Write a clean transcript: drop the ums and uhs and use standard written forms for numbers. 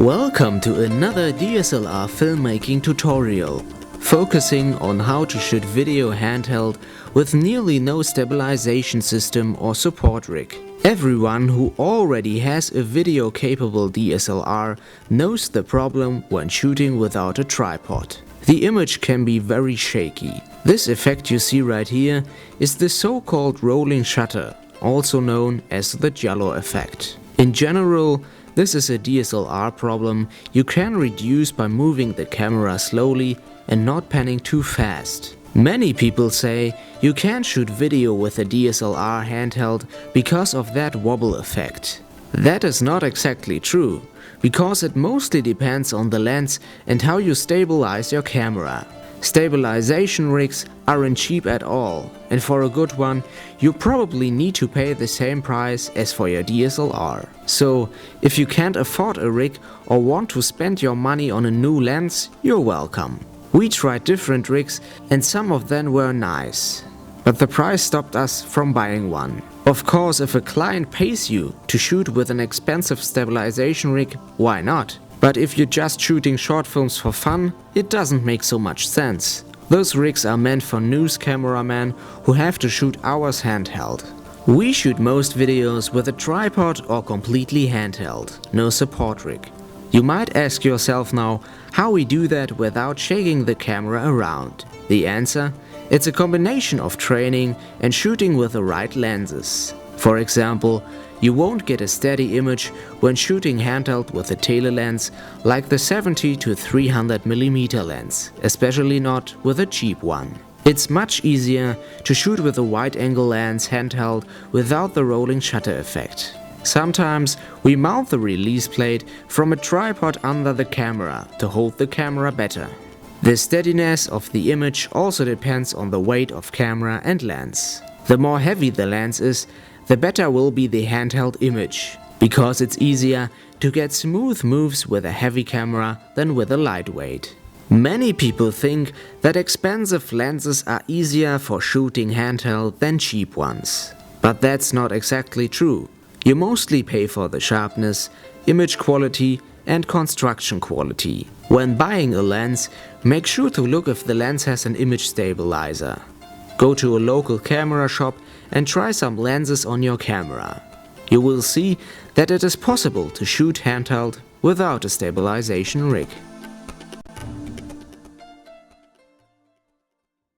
Welcome to another DSLR filmmaking tutorial, focusing on how to shoot video handheld with nearly no stabilization system or support rig. Everyone who already has a video-capable DSLR knows the problem when shooting without a tripod. The image can be very shaky. This effect you see right here is the so-called rolling shutter, also known as the Giallo effect. In general, this is a DSLR problem you can reduce by moving the camera slowly and not panning too fast. Many people say you can't shoot video with a DSLR handheld because of that wobble effect. That is not exactly true, because it mostly depends on the lens and how you stabilize your camera. Stabilization rigs aren't cheap at all, and for a good one, you probably need to pay the same price as for your DSLR. So, if you can't afford a rig or want to spend your money on a new lens, you're welcome. We tried different rigs and some of them were nice, but the price stopped us from buying one. Of course, if a client pays you to shoot with an expensive stabilization rig, why not? But if you're just shooting short films for fun, it doesn't make so much sense. Those rigs are meant for news cameramen who have to shoot hours handheld. We shoot most videos with a tripod or completely handheld, no support rig. You might ask yourself now how we do that without shaking the camera around. The answer? It's a combination of training and shooting with the right lenses. For example, you won't get a steady image when shooting handheld with a tele lens like the 70 to 300mm lens, especially not with a cheap one. It's much easier to shoot with a wide-angle lens handheld without the rolling shutter effect. Sometimes we mount the release plate from a tripod under the camera to hold the camera better. The steadiness of the image also depends on the weight of camera and lens. The more heavy the lens is, the better will be the handheld image, because it's easier to get smooth moves with a heavy camera than with a lightweight. Many people think that expensive lenses are easier for shooting handheld than cheap ones. But that's not exactly true. You mostly pay for the sharpness, image quality and construction quality. When buying a lens, make sure to look if the lens has an image stabilizer. Go to a local camera shop and try some lenses on your camera. You will see that it is possible to shoot handheld without a stabilization rig.